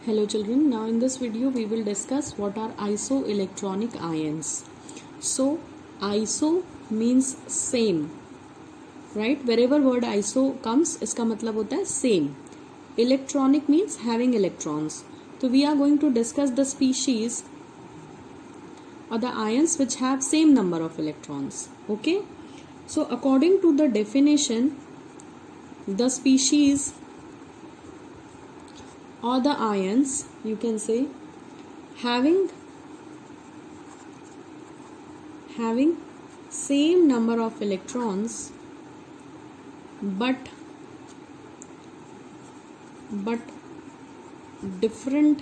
Hello children, now in this video we will discuss what are isoelectronic ions. So iso means same, right? Wherever word iso comes, इसका मतलब होता है same. Electronic means having electrons. So we are going to discuss the species or the ions which have same number of electrons. Okay? So according to the definition, the species or the ions, you can say, having same number of electrons but different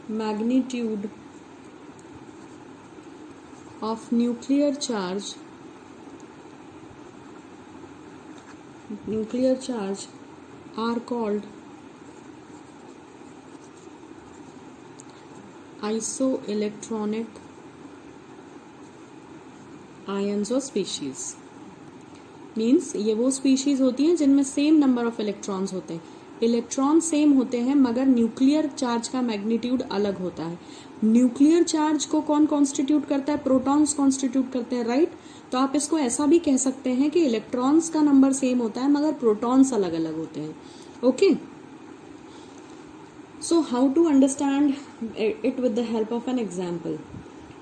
magnitude of nuclear charge are called isoelectronic ions or species. Means ये वो species होती हैं जिनमें same number of electrons होते हैं. Electron same होते हैं मगर न्यूक्लियर चार्ज का मैग्नीट्यूड अलग होता है. न्यूक्लियर चार्ज को कौन कॉन्स्टिट्यूट करता है? प्रोटॉन्स कॉन्स्टिट्यूट करते हैं, राइट? तो आप इसको ऐसा भी कह सकते हैं कि इलेक्ट्रॉन्स का नंबर सेम होता है मगर प्रोटॉन्स अलग अलग होते हैं. Okay, so how to understand it with the help of an example.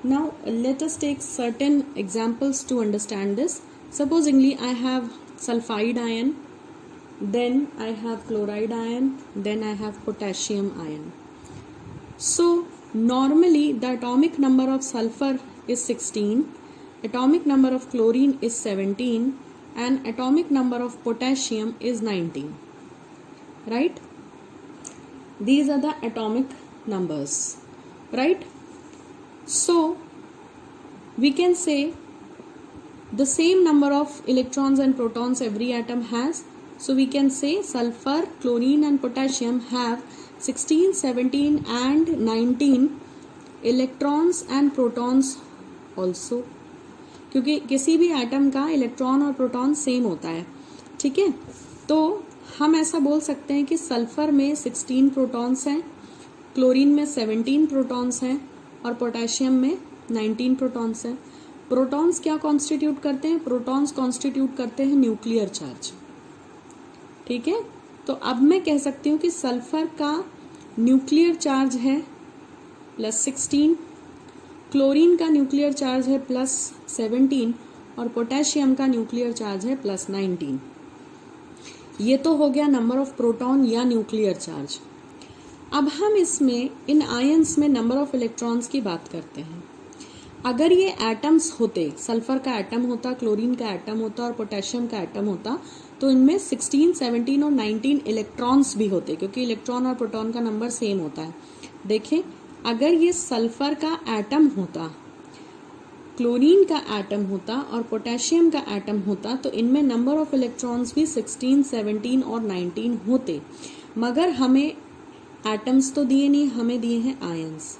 Now let us take certain examples to understand this. Supposingly I have sulfide ion, then I have chloride ion, then I have potassium ion. So normally the atomic number of sulfur is 16, atomic number of chlorine is 17 and atomic number of potassium is 19, right? These are the atomic numbers, right? So we can say the same number of electrons and protons every atom has. So we can say sulfur, chlorine and potassium have 16, 17 and 19 electrons and protons also. क्योंकि किसी भी atom का electron और proton same होता है, ठीक है? तो हम ऐसा बोल सकते हैं कि सल्फर में 16 प्रोटॉन्स हैं, क्लोरीन में 17 प्रोटॉन्स हैं और पोटेशियम में 19 प्रोटॉन्स हैं. प्रोटॉन्स क्या कॉन्स्टिट्यूट करते हैं? प्रोटॉन्स कॉन्स्टिट्यूट करते हैं न्यूक्लियर चार्ज, ठीक है? तो अब मैं कह सकती हूँ कि सल्फर का न्यूक्लियर चार्ज है +16, क्लोरीन का न्यूक्लियर चार्ज है +17 और पोटेशियम का न्यूक्लियर चार्ज है +19. ये तो हो गया नंबर ऑफ प्रोटॉन या न्यूक्लियर चार्ज. अब हम इसमें इन आयंस में नंबर ऑफ इलेक्ट्रॉन्स की बात करते हैं. अगर ये एटम्स होते, सल्फर का एटम होता, क्लोरीन का एटम होता और पोटेशियम का एटम होता, तो इनमें 16, 17 और 19 इलेक्ट्रॉन्स भी होते, क्योंकि इलेक्ट्रॉन और प्रोटॉन का नंबर सेम होता है. देखें, अगर ये सल्फर का एटम होता, क्लोरीन का एटम होता और पोटेशियम का एटम होता, तो इनमें नंबर ऑफ इलेक्ट्रॉन्स भी 16, 17 और 19 होते. मगर हमें एटम्स तो दिए नहीं, हमें दिए हैं आयंस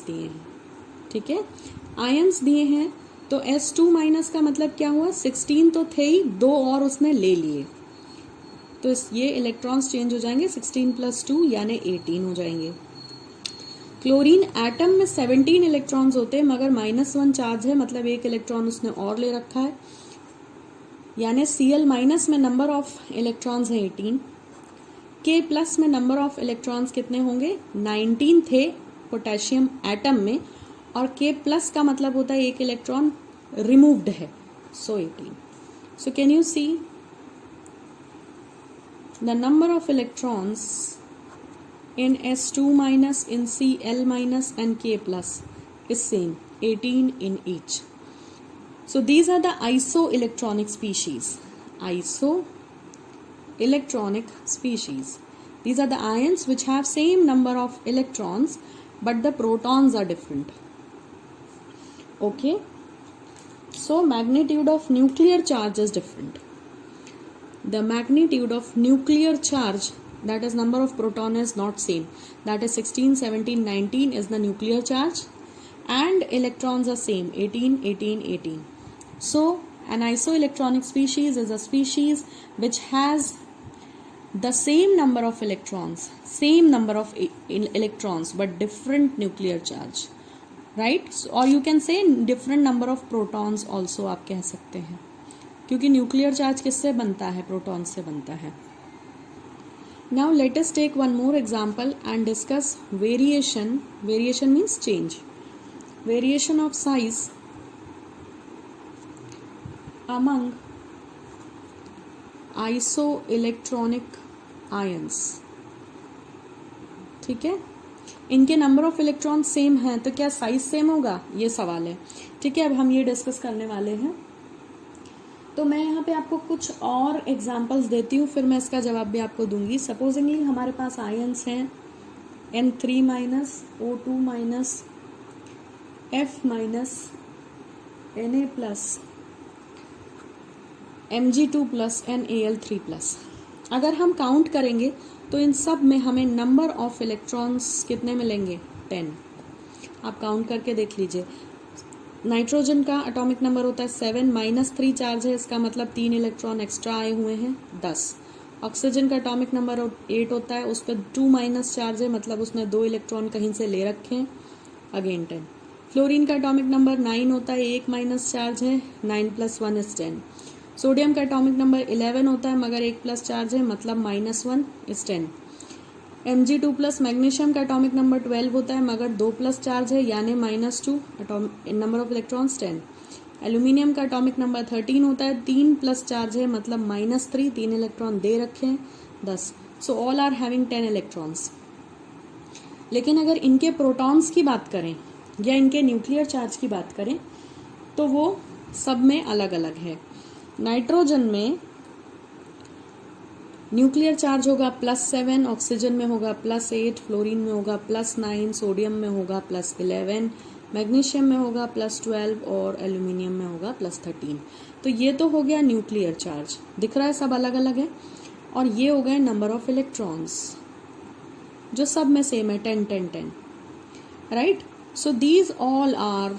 दिए हैं, ठीक है? आयंस दिए हैं तो S2- का मतलब क्या हुआ? 16 तो थे ही, 2 और उसने ले लिए, तो ये इलेक्ट्रॉन्स चेंज हो जाएंगे, 16 + 2 यानी 18 हो जाएंगे. क्लोरीन एटम में 17 इलेक्ट्रॉन्स होते हैं मगर -1 चार्ज है, मतलब एक इलेक्ट्रॉन उसने और ले रखा है, यानी Cl- में नंबर ऑफ इलेक्ट्रॉन्स है 18. K+ में नंबर ऑफ इलेक्ट्रॉन्स कितने होंगे? 19 थे पोटेशियम एटम में, और K+ का मतलब होता है एक इलेक्ट्रॉन रिमूव्ड है, सो 18. So can you see the number of electrons in S2-, in Cl- and K+ is same, 18 in each. So these are the isoelectronic species. Isoelectronic species. These are the ions which have same number of electrons but the protons are different. Okay, so magnitude of nuclear charge is different. The magnitude of nuclear charge, that is number of proton, is not same. That is 16, 17, 19 is the nuclear charge and electrons are same, 18, 18, 18. So an isoelectronic species is a species which has the same number of electrons, but different nuclear charge, right? Or you can say different number of protons also आप कह सकते हैं, क्योंकि nuclear charge किससे बनता है? Proton से बनता है. Now let us take one more example and discuss variation. Variation means change. Variation of size among isoelectronic ions. ठीक है, इनके नंबर ऑफ इलेक्ट्रॉन सेम है तो क्या साइज सेम होगा, ये सवाल है. ठीक है, अब हम ये डिस्कस करने वाले हैं. तो मैं यहाँ पे आपको कुछ और एग्जांपल्स देती हूँ, फिर मैं इसका जवाब भी आपको दूंगी. सपोजिंगली हमारे पास आयंस हैं N3 minus O2 minus F minus Na plus Mg2 plus NaL3 plus. अगर हम काउंट करेंगे तो इन सब में हमें नंबर ऑफ इलेक्ट्रॉन्स कितने मिलेंगे? 10. आप काउंट करके देख लीजिए. नाइट्रोजन का एटॉमिक नंबर होता है 7, -3 चार्ज है, इसका मतलब 3 इलेक्ट्रॉन एक्स्ट्रा आए हुए हैं, 10. ऑक्सीजन का एटॉमिक नंबर 8 होता है, उस पर 2 माइनस चार्ज है, मतलब उसने 2 इलेक्ट्रॉन कहीं से ले रखे हैं, अगेन 10. फ्लोरीन का एटॉमिक नंबर 9 होता है, 1 माइनस चार्ज है, 9 + 1 = 10. सोडियम का एटॉमिक नंबर 11 होता है, मगर 1 प्लस चार्ज है, मतलब -1 = 10. Mg2 प्लस मैग्नीशियम का एटॉमिक नंबर 12 होता है, मगर 2 प्लस चार्ज है, यानी -2. Number of electrons 10. एल्यूमिनियम का एटॉमिक नंबर 13 होता है, 3 प्लस चार्ज है, मतलब -3, 3 इलेक्ट्रॉन दे रखे हैं, 10. So all are having 10 electrons. लेकिन अगर इनके प्रोटॉन्स की बात करें या इनके न्यूक्लियर चार्ज की बात करें तो वो सब में अलग अलग है. नाइट्रोजन में न्यूक्लियर चार्ज होगा +7, ऑक्सीजन में होगा +8, फ्लोरीन में होगा +9, सोडियम में होगा +11, मैग्नीशियम में होगा +12 और एल्यूमिनियम में होगा +13. तो ये तो हो गया न्यूक्लियर चार्ज, दिख रहा है सब अलग अलग है. और ये हो गए नंबर ऑफ इलेक्ट्रॉन्स जो सब में सेम है, 10 10 10, right. So these all are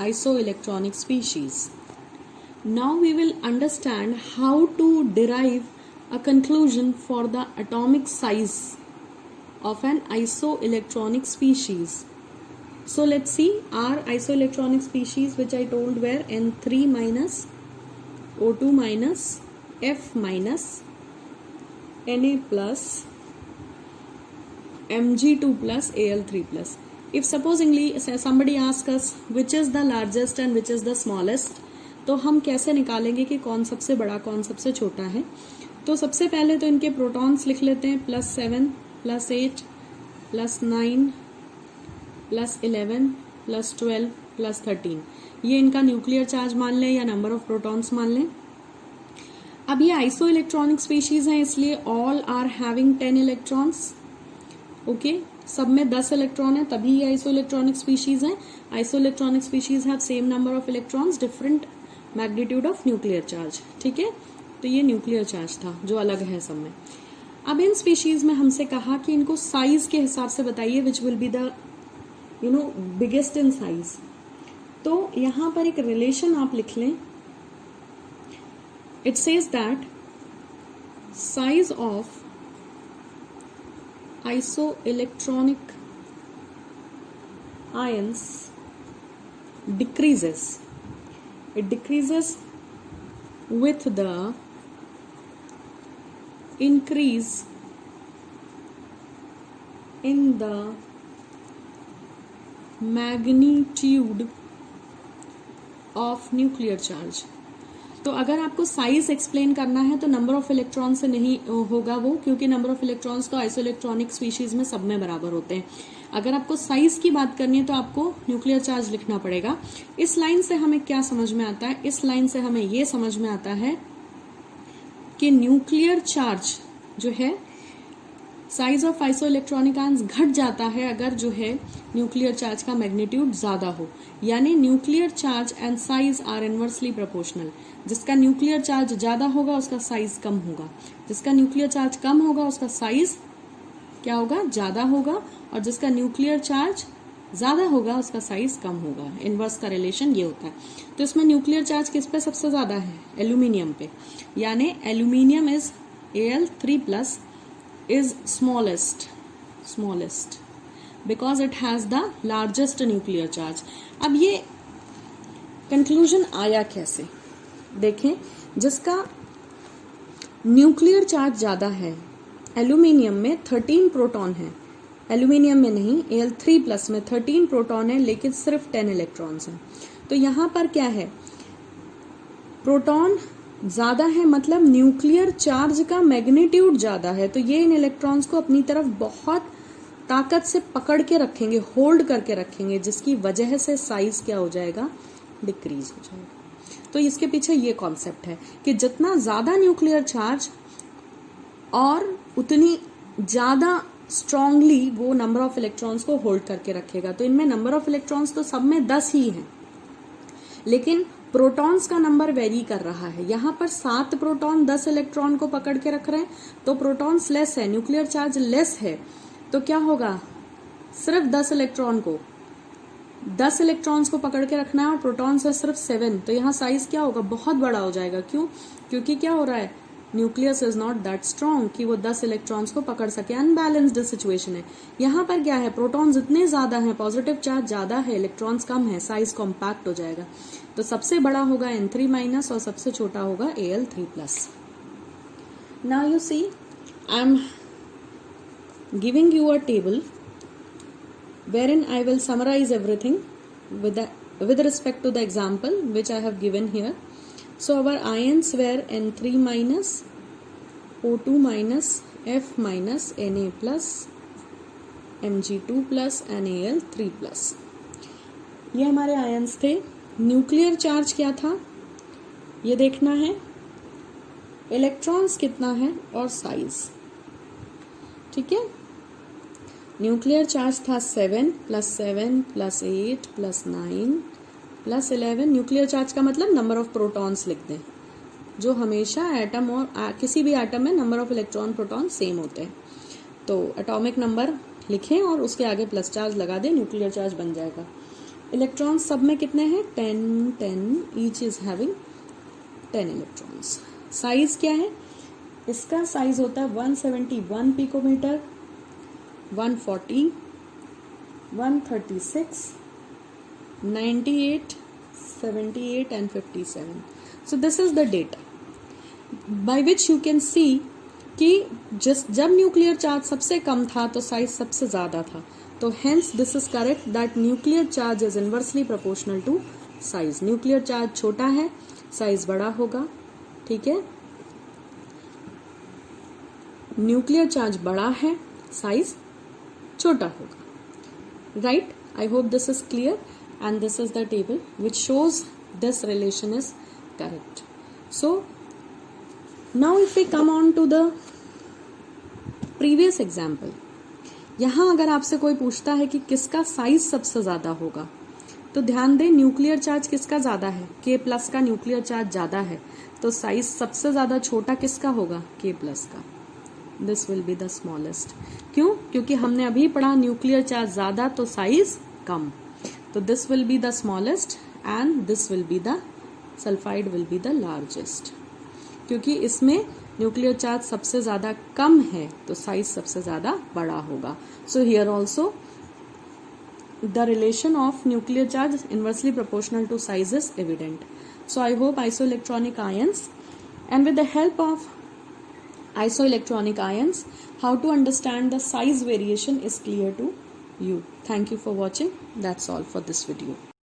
isoelectronic species. Now we will understand how to derive a conclusion for the atomic size of an isoelectronic species. So let's see our isoelectronic species, which I told were N3 minus O2 minus F minus Na plus Mg2 plus Al3 plus. If supposingly somebody asks us which is the largest and which is the smallest, तो हम कैसे निकालेंगे कि कौन सबसे बड़ा कौन सबसे छोटा है. तो सबसे पहले तो इनके प्रोटॉन्स लिख लेते हैं, +7 +8 +9 +11 +12 +13. ये इनका न्यूक्लियर चार्ज मान लें या नंबर ऑफ प्रोटॉन्स मान लें. अब ये आइसो इलेक्ट्रॉनिक स्पीशीज हैं, इसलिए all are having 10 electrons. Okay, सब में 10 इलेक्ट्रॉन है, तभी ये आइसो इलेक्ट्रॉनिक स्पीशीज हैं. Isoelectronic species have same number of electrons, different magnitude of nuclear charge. ठीक है, तो ये न्यूक्लियर चार्ज था जो अलग है सब में. अब इन स्पीशीज में हमसे कहा कि इनको साइज के हिसाब से बताइए, which will be the biggest in size. तो यहां पर एक रिलेशन आप लिख लें. It says that size of isoelectronic ions decreases. It decreases with the increase in the magnitude of nuclear charge. तो अगर आपको साइज एक्सप्लेन करना है तो नंबर ऑफ इलेक्ट्रॉन से नहीं होगा वो, क्योंकि नंबर ऑफ इलेक्ट्रॉन्स तो आइसोइलेक्ट्रॉनिक स्पीशीज में सब में बराबर होते हैं. अगर आपको साइज की बात करनी है तो आपको न्यूक्लियर चार्ज लिखना पड़ेगा. इस लाइन से हमें क्या समझ में आता है? इस लाइन से हमें ये समझ में आता है कि न्यूक्लियर चार्ज जो है, साइज ऑफ आइसोइलेक्ट्रॉनिक आयंस घट जाता है अगर जो है न्यूक्लियर चार्ज का मैग्नीट्यूड ज्यादा हो. यानी nuclear charge and size are inversely proportional. जिसका न्यूक्लियर चार्ज ज्यादा होगा उसका साइज कम होगा, जिसका न्यूक्लियर चार्ज कम होगा उसका साइज क्या होगा? ज्यादा होगा. और जिसका न्यूक्लियर चार्ज ज्यादा होगा उसका साइज कम होगा. इनवर्स का रिलेशन ये होता है. तो इसमें न्यूक्लियर चार्ज किस पे सबसे ज्यादा है? एल्यूमिनियम पे. यानी aluminium is Al3 plus is smallest because it has the largest nuclear charge. अब ये कंक्लूजन आया कैसे? देखें, जिसका न्यूक्लियर चार्ज ज्यादा है, एल्यूमिनियम में 13 प्रोटॉन है, एल्यूमिनियम में नहीं, Al3+ में 13 प्रोटॉन है लेकिन सिर्फ 10 इलेक्ट्रॉन्स हैं. तो यहां पर क्या है, प्रोटॉन ज्यादा है मतलब न्यूक्लियर चार्ज का मैग्नीट्यूड ज्यादा है, तो ये इन इलेक्ट्रॉन्स को अपनी तरफ बहुत ताकत से पकड़ के रखेंगे, होल्ड करके रखेंगे, जिसकी वजह से साइज क्या हो जाएगा, डिक्रीज हो जाएगा. तो इसके पीछे ये कॉन्सेप्ट है कि जितना ज्यादा न्यूक्लियर चार्ज और उतनी ज्यादा स्ट्रांगली वो नंबर ऑफ इलेक्ट्रॉन्स को होल्ड करके रखेगा. तो इनमें नंबर ऑफ इलेक्ट्रॉन्स तो सब में 10 ही हैं, लेकिन प्रोटॉन्स का नंबर वेरी कर रहा है. यहां पर 7 प्रोटॉन 10 इलेक्ट्रॉन को पकड़ के रख रहे हैं, तो प्रोटॉन्स लेस है, न्यूक्लियर चार्ज लेस है, तो क्या होगा, सिर्फ 10 इलेक्ट्रॉन्स को पकड़ के रखना है और प्रोटॉन्स है सिर्फ 7, तो यहाँ साइज क्या होगा, बहुत बड़ा हो जाएगा. क्यों? क्योंकि क्या हो रहा है, nucleus is not that strong कि वो 10 इलेक्ट्रॉन्स को पकड़ सके. अनबैलेंस्ड सिचुएशन है. यहाँ पर क्या है, प्रोटॉन्स इतने ज्यादा हैं, पॉजिटिव चार्ज ज्यादा है, इलेक्ट्रॉन्स कम है, साइज कॉम्पैक्ट हो जाएगा. तो सबसे बड़ा होगा N3- और सबसे छोटा होगा Al3+. Now you see, I am giving you a table wherein I will summarize everything with respect to the example which I have given here. So our ions were N3-, O2-, F-, Na+, Mg2+, and Al3+. ये हमारे ions थे. Nuclear charge क्या था ये देखना है, electrons कितना है और साइज. ठीक है, न्यूक्लियर चार्ज था 7 + 7 + 8 + 9 + 11. न्यूक्लियर चार्ज का मतलब नंबर ऑफ प्रोटॉन्स लिख दें, जो हमेशा एटम और किसी भी एटम में number of electron proton same होते हैं. तो एटॉमिक नंबर लिखें और उसके आगे प्लस चार्ज लगा दें, न्यूक्लियर चार्ज बन जाएगा. इलेक्ट्रॉन्स सब में कितने हैं, 10 each is having 10 electrons. Size क्या है, इसका साइज होता है 171 picometre, 140, 136, 98, 78 and 57. So this is the data by which you can see कि जब न्यूक्लियर चार्ज सबसे कम था तो साइज सबसे ज्यादा था. तो hence this is correct that nuclear charge is inversely proportional to size. Nuclear charge छोटा है, साइज बड़ा होगा. ठीक है, न्यूक्लियर चार्ज बड़ा है, साइज छोटा होगा. Right? I hope this is clear, and this is the table which shows this relation is correct. So now if we come on to the previous example, यहां अगर आपसे कोई पूछता है कि किसका साइज सबसे ज्यादा होगा, तो ध्यान दें न्यूक्लियर चार्ज किसका ज्यादा है, K+ का न्यूक्लियर चार्ज ज्यादा है, तो साइज सबसे ज्यादा छोटा किसका होगा, K+ का. This will be the smallest. क्यों? क्योंकि हमने अभी पढ़ा न्यूक्लियर चार्ज ज्यादा तो साइज कम. तो this will be the smallest and this will be the sulphide will be the largest. क्योंकि इसमें न्यूक्लियर चार्ज सबसे ज्यादा कम है तो साइज सबसे ज्यादा बड़ा होगा. So here also the relation of nuclear charge inversely proportional to size is evident. So I hope isoelectronic ions, and with the help of isoelectronic ions, how to understand the size variation is clear to you. Thank you for watching. That's all for this video.